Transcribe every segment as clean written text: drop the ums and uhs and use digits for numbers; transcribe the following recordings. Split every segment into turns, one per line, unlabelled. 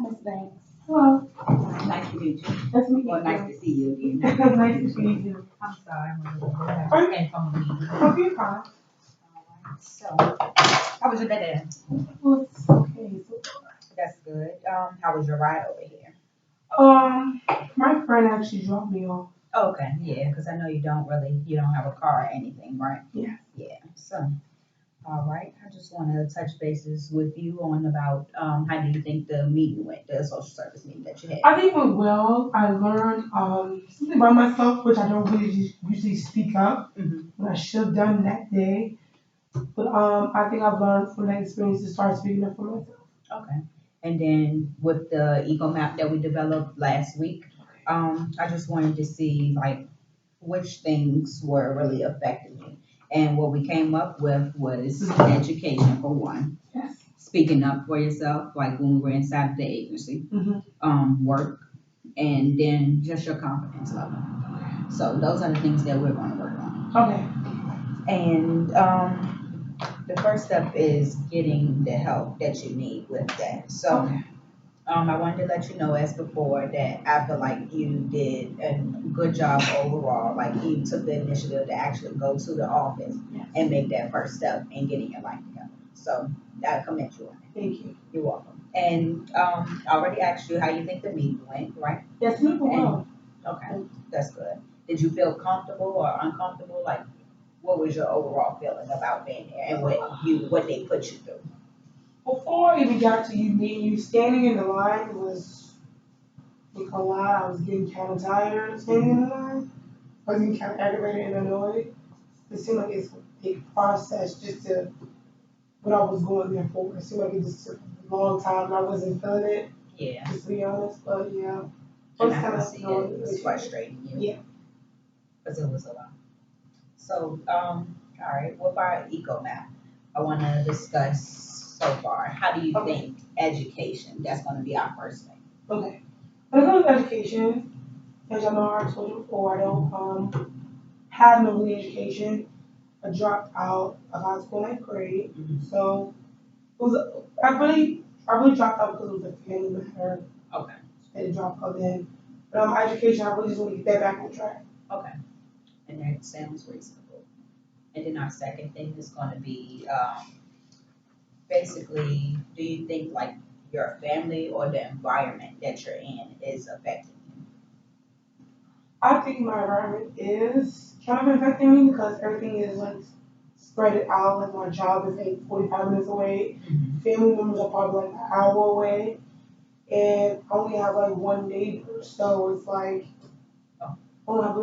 Miss Banks.
Hello.
Nice to meet you.
Nice to meet you.
Well, nice to see you again.
Nice to meet you.
I'm sorry, I'm a little bit. I just came from a meeting.
Hope you're fine.
So, how was your day?
Well, it's okay.
That's good. How was your ride over here?
My friend actually dropped me off.
Okay, yeah, because I know you don't have a car or anything, right?
Yeah.
Yeah. So, all right. I just want to touch bases with you on about how do you think the meeting went, the social service meeting that you had?
I think it went well. I learned something about myself, which I don't really usually speak up,
Mhm.
and I should have done that day. But I think I've learned from that experience to start speaking up for myself.
Okay. And then with the eco map that we developed last week, I just wanted to see like which things were really affecting you. And what we came up with was education for one,
Yes.
speaking up for yourself, like when we were inside of the agency,
Mm-hmm.
work, and then just your confidence level. So those are the things that we're going to work on.
Okay.
And the first step is getting the help that you need with that. So
Okay.
I wanted to let you know as before that I feel like you did a good job overall. Like you took the initiative to actually go to the office
Yes.
and make that first step in getting your life together. So I commend you on it.
Thank you.
You're welcome. And I already asked you how you think the meeting went, right?
Yes, it went well.
Okay, that's good. Did you feel comfortable or uncomfortable? Like, what was your overall feeling about being there and what they put you through?
Before I even got to you, me and you standing in the line was like a lot. I was getting kind of tired standing in the line. I was getting kind of aggravated and annoyed. It seemed like it's a big process just to what I was going there for. It seemed like it just took a long time and I wasn't feeling it,
Yeah,
just to be honest. But yeah, I
and
was
I
kind
can
of
see that
annoyed
it
with
was
it.
frustrating you
Yeah.
because it was a lot. So, all right, what about eco map? I want to discuss so far. How do you
Okay.
think education? That's going to be our first thing.
Okay. When it comes to education, as y'all know, I told you before, I don't have no really education. I dropped out of high school ninth grade,
Mhm.
so it was I really dropped out because it was a family matter.
Okay.
I had to drop out then. But education, I really just want to get that back on track.
Okay, and that sounds reasonable. And then our second thing is going to be basically, do you think like your family or the environment that you're in is affecting you?
I think my environment is kind of affecting me because everything is like spread it out. Like my job is like 45 minutes away.
Mhm.
Family members are probably like an hour away. And I only have like one neighbor. So it's like
Oh,
I don't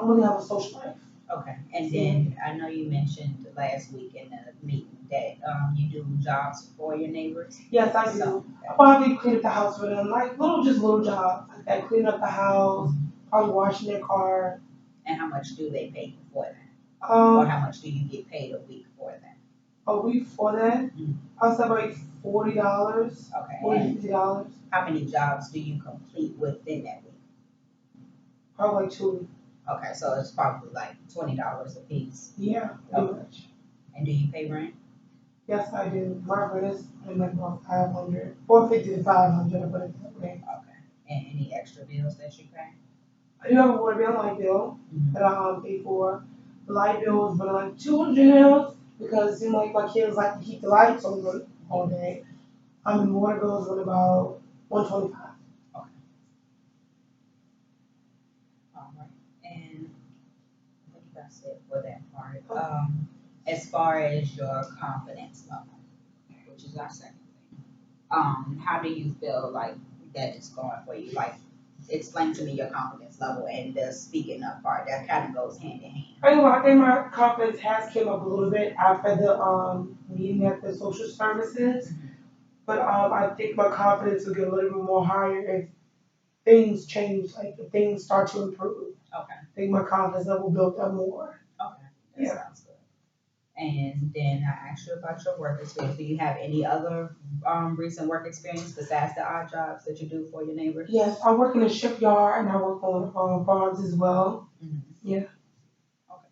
really have a social life.
okay. And
So,
then I know you mentioned last week in the meeting that you do jobs for your neighbors.
yes, I do.
So,
I probably clean up the house for them, like just little jobs like that. Clean up the house, probably washing their car.
and how much do they pay you for that? Or
Um,
how much do you get paid a week for that?
a week for that,
Mhm.
I'll say like $40,
Okay. And
$50.
how many jobs do you complete within that week?
Probably like 2.
Okay, so it's probably like $20 a piece.
Yeah, pretty much.
And do you pay rent?
Yes, I do. My rent is like about 500, 450 to 500. I put it that way.
Okay. And any extra bills that you pay?
I do have a water bill and light bill
Mhm.
that I pay for. The light bill is running like 200 now because it seems like my kids like to keep the lights on all day. The water bill is running about 125.
Okay. All right. And I think that's it for that part. As far as your confidence level, which is our second thing, how do you feel like that is going for you? Like, explain to me your confidence level and the speaking up part. That kind of goes hand in hand.
I think my confidence has came up a little bit after the meeting at the social services, but I think my confidence will get a little bit more higher if things change, like if things start to improve.
Okay.
I think my confidence level built up more.
Okay. That
Yeah.
sounds good. And then I asked you about your work experience. Do you have any other recent work experience besides the odd jobs that you do for your neighbors?
Yes, I work in a shipyard and I work on farms as well.
Mhm.
Yeah.
Okay.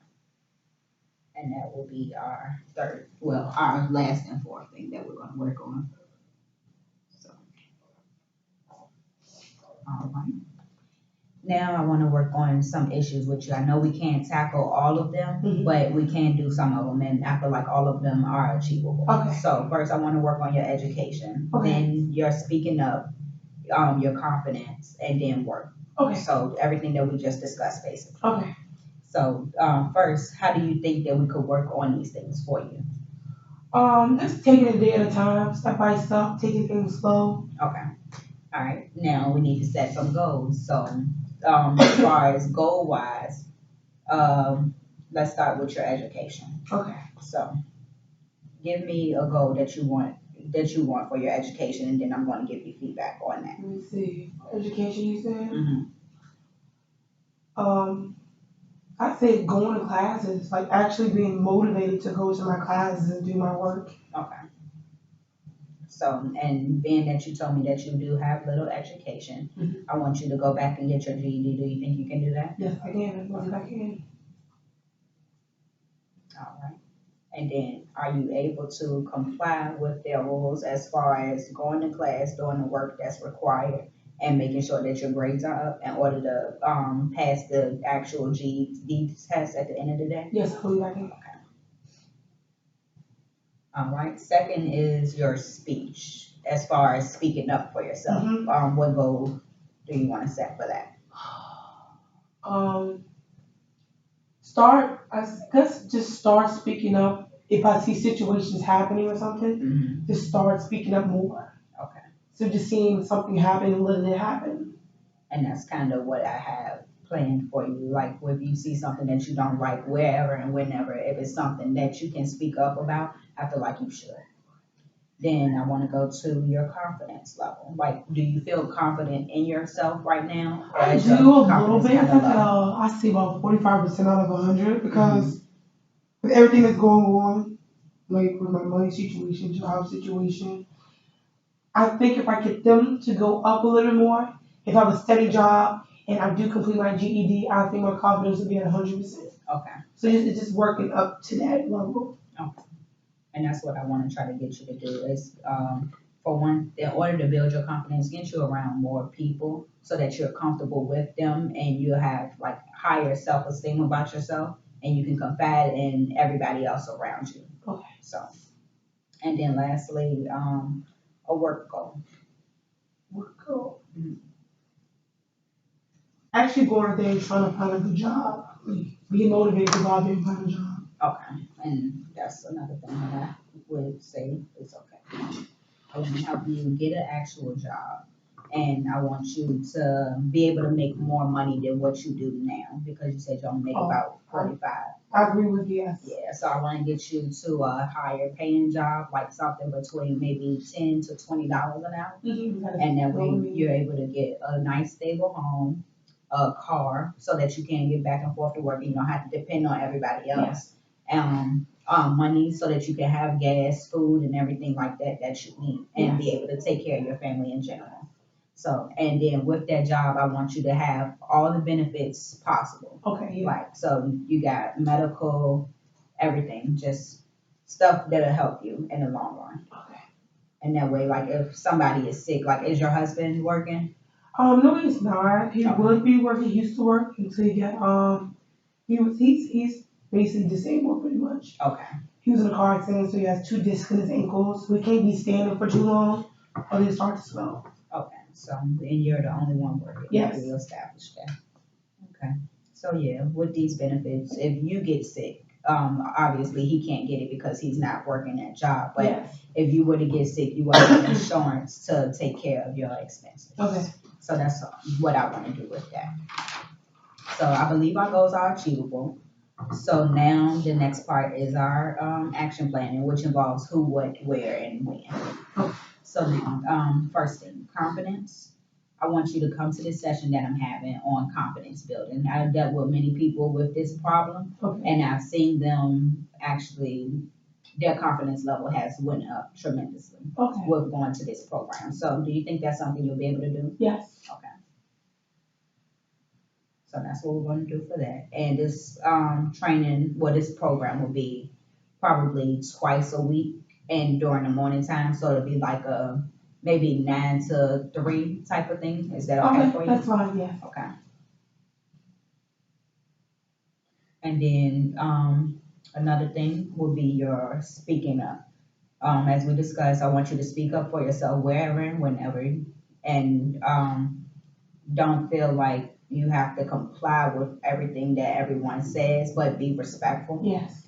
And that will be our third, well, our last and fourth thing that we're going to work on. So, now I want to work on some issues with you. I know we can't tackle all of them,
Mhm.
but we can do some of them, and I feel like all of them are achievable.
Okay.
So first, I want to work on your education,
Okay.
then your speaking up, your confidence, and then work.
Okay.
So everything that we just discussed, basically.
Okay.
So first, how do you think that we could work on these things for you?
Just taking it a day at a time, step by step, taking things slow.
Okay. All right. Now we need to set some goals. So as far as goal wise, let's start with your education.
Okay.
So give me a goal that you want for your education, and then I'm going to give you feedback on that.
Let me see. Education, you said?
Mm-hmm.
Um, I say going to classes, like actually being motivated to go to my classes and do my work.
Okay. So, and being that you told me that you do have little education,
Mhm.
I want you to go back and get your GED. Do you think you can do that?
Yes, I can. I believe I can.
All right. And then, are you able to comply with their rules as far as going to class, doing the work that's required, and making sure that your grades are up in order to pass the actual GED test at the end of the day?
Yes, I believe I can.
All right. Second is your speech, as far as speaking up for yourself.
Mhm.
What goal do you want to set for that?
Um, I guess just start speaking up if I see situations happening or something.
Mm-hmm.
Just start speaking up more.
Okay.
So just seeing something happen and letting it happen.
And that's kind of what I have planned for you. Like, if you see something that you don't like, wherever and whenever, if it's something that you can speak up about, I feel like you should. Then I want to go to your confidence level. Like, do you feel confident in yourself right now? Or
I
is
do
your
a little
confidence
bit.
kind of low?
I see about 45% out of 100 because with everything that's going on, like with my money situation, job situation, I think if I get them to go up a little bit more, if I have a steady job and I do complete my GED, I think my confidence will be at 100%.
Okay.
So it's just working up to that level.
Okay. And that's what I want to try to get you to do is, for one, in order to build your confidence, get you around more people so that you're comfortable with them and you have like higher self-esteem about yourself and you can confide in everybody else around you.
Okay.
So, and then lastly, a work goal.
Work goal.
Mhm.
Actually going out there and trying to find a good job. Like, being motivated to go out there and find a job.
Okay, and that's another thing that I would say is okay. I want to help you get an actual job. And I want you to be able to make more money than what you do now because you said you only make about 45.
I agree with you, yes.
Yeah, so I want to get you to a higher paying job, like something between maybe $10 to $20 an hour. And that way you're able to get a nice stable home, a car, so that you can get back and forth to work. You don't have to depend on everybody else. Money so that you can have gas, food, and everything like that that you need, and be able to take care of your family in general. So, and then with that job, I want you to have all the benefits possible.
Okay, yeah.
Like, so you got medical, everything, just stuff that'll help you in the long run.
Okay.
And that way, like, if somebody is sick, like, is your husband working?
No, he's not. He would be working. He used to work until he got he's basically disabled pretty much.
Okay.
He was in a car accident, so he has 2 discs in his ankles. So he can't be standing for too long, or they start to swell.
Okay. So, and you're the only one working.
Yes.
We established that. Okay. So yeah, with these benefits, if you get sick, obviously he can't get it because he's not working that job. But
yes.
If you were to get sick, you will have insurance to take care of your expenses.
Okay.
So that's what I want to do with that. So I believe our goals are achievable. So now the next part is our action planning, which involves who, what, where, and when. So now, first thing, confidence. I want you to come to this session that I'm having on confidence building. I've dealt with many people with this problem, and I've seen them actually, their confidence level has went up tremendously with going to this program. So do you think that's something you'll be able to do?
Yes.
Okay. So that's what we're going to do for that. And this training, this program will be probably twice a week and during the morning time. So it'll be like a maybe 9 to 3 type of thing. Is that okay for you?
That's fine, yeah.
Okay. And then another thing will be your speaking up. As we discussed, I want you to speak up for yourself wherever and whenever, and don't feel like you have to comply with everything that everyone says, but be respectful.
Yes.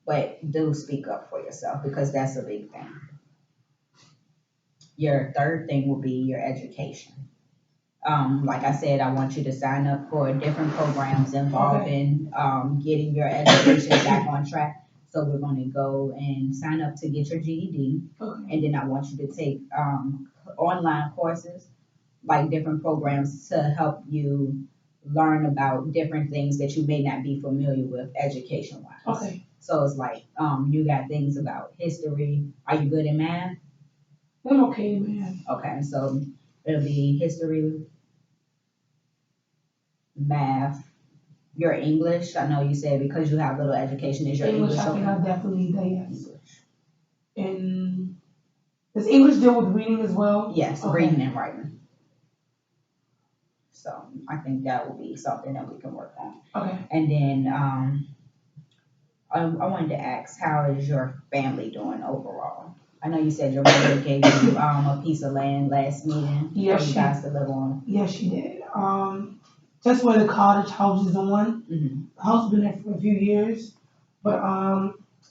But do speak up for yourself because that's a big thing. Your third thing will be your education. Like I said, I want you to sign up for different programs involving getting your education back on track. So we're going to go and sign up to get your GED,
Okay.
and then I want you to take online courses, like different programs to help you learn about different things that you may not be familiar with education wise.
Okay.
So it's like you got things about history. Are you good in math?
I'm okay, man.
Okay, so it'll be history, math, your English. I know you said because you have little education, is your
English,
English
I think
okay?
I definitely need that, yes.
English.
And does English deal with reading as well?
Yes,
Okay.
reading and writing. So I think that will be something that we can work on.
Okay.
And then I wanted to ask, how is your family doing overall? I know you said your mother gave you a piece of land last meeting
Yes,
for you guys to live on.
Yes, she did. Just where the cottage house is on.
Mm-hmm.
The house been there for a few years, but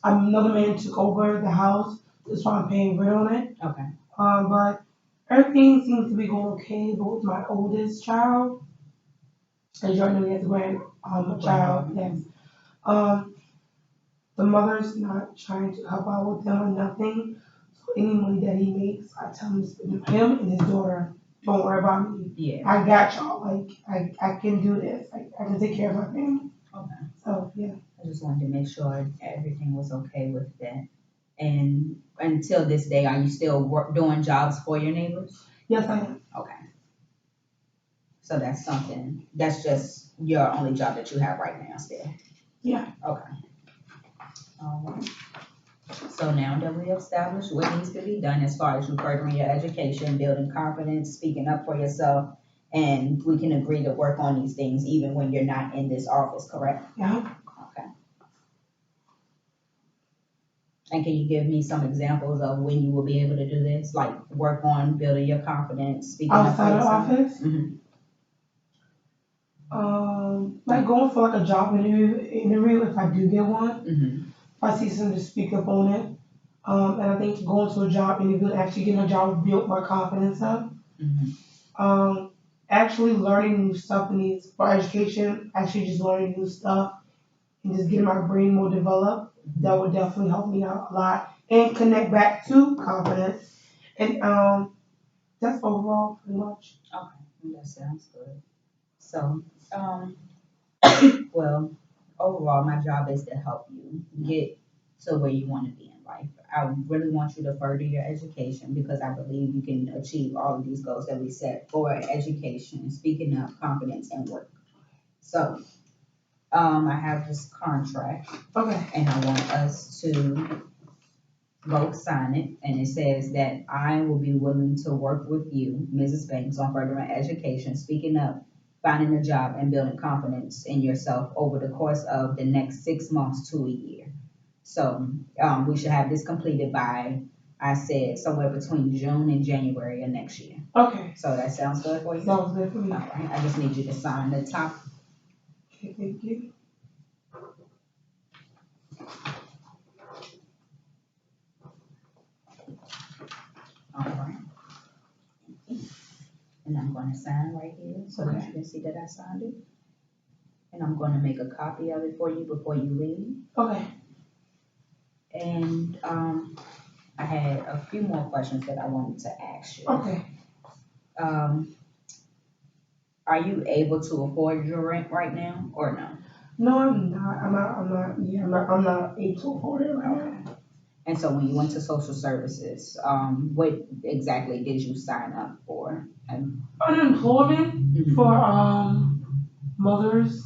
another man took over the house. That's why I'm paying rent on it.
Okay.
But everything seems to be going okay. But with my oldest child, as you already know, he has a child. Yes. Um, the mother's not trying to help out with them or nothing. So any money that he makes, I tell him to spend it on him and his daughter. Don't worry about me.
Yeah.
I got y'all. Like I can do this. I can take care of my family.
Okay.
So yeah.
I just wanted to make sure everything was okay with that. And until this day, are you still doing jobs for your neighbors?
Yes, I am.
Okay. So that's something, that's just your only job that you have right now still?
Yeah.
Okay. All right. So now that we established what needs to be done as far as you furthering your education, building confidence, speaking up for yourself, and we can agree to work on these things even when you're not in this office, correct?
Yeah.
Okay. And can you give me some examples of when you will be able to do this? Like work on building your confidence, speaking up for
Outside of
yourself?
office,
Mm-hmm.
like going for like a job interview if I do get one.
Mm-hmm.
If I see something to speak up on it. And I think going to a job interview, actually getting a job will build my confidence up.
Mm-hmm.
Actually learning new stuff in these for education, actually just learning new stuff and just getting my brain more developed, that would definitely help me out a lot and connect back to confidence. And that's overall pretty much.
Okay, that sounds good. So, well, overall, my job is to help you get to where you want to be in life. I really want you to further your education because I believe you can achieve all of these goals that we set for education, speaking up, confidence, and work. So, I have this contract,
Okay.
and I want us to both sign it, and it says that I will be willing to work with you, Mrs. Banks, on furthering education, speaking up, finding a job, and building confidence in yourself over the course of the next 6 months to a year. So we should have this completed by, I said, somewhere between June and January of next year.
Okay.
So that sounds good for you?
Sounds good for me.
All right, I just need you to sign the top.
Okay, thank you.
All right. And I'm going to sign right here so that you can see that I signed it. And I'm going to make a copy of it for you before you leave.
Okay.
And I had a few more questions that I wanted to ask you.
Okay.
Are you able to afford your rent right now or no?
No, I'm not. I'm not able to afford it right now.
And so when you went to social services, what exactly did you sign up for?
Unemployment for mothers.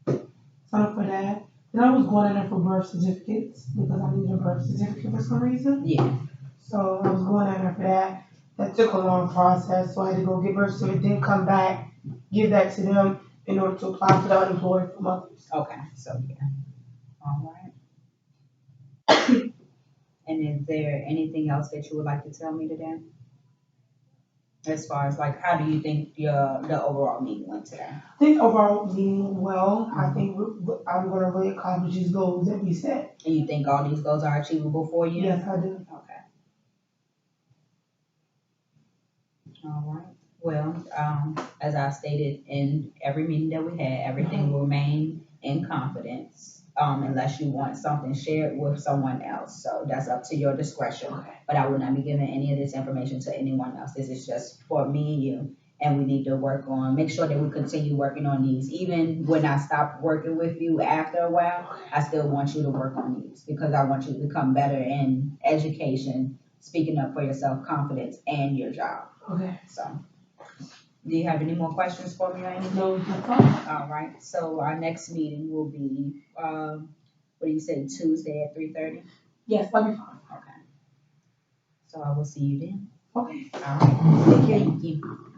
Sign up for that. Then I was going in there for birth certificates because I needed a birth certificate for some reason.
Yeah.
So I was going in there for that. That took a long process, so I had to go get birth certificate, then come back, give that to them, in order to apply to the unemployed for mothers.
Okay, so yeah, all right. And is there anything else that you would like to tell me today? As far as like, how do you think the overall meeting went today?
I think overall meeting well. I think I'm gonna really accomplish these goals that we set.
And you think all these goals are achievable for you?
Yes, I do.
Okay. All right. Well, as I stated in every meeting that we had, everything will remain in confidence, unless you want something shared with someone else. So that's up to your discretion.
Okay.
But I will not be giving any of this information to anyone else. This is just for me and you. And we need to make sure that we continue working on these. Even when I stop working with you after a while, I still want you to work on these because I want you to become better in education, speaking up for yourself, confidence, and your job.
Okay.
So, do you have any more questions for me or anything?
No, that's all.
All right. So our next meeting will be, what do you say, Tuesday at 3:30?
Yes, that'll be fine.
Okay. So I will see you then.
Okay.
All right. Thank you.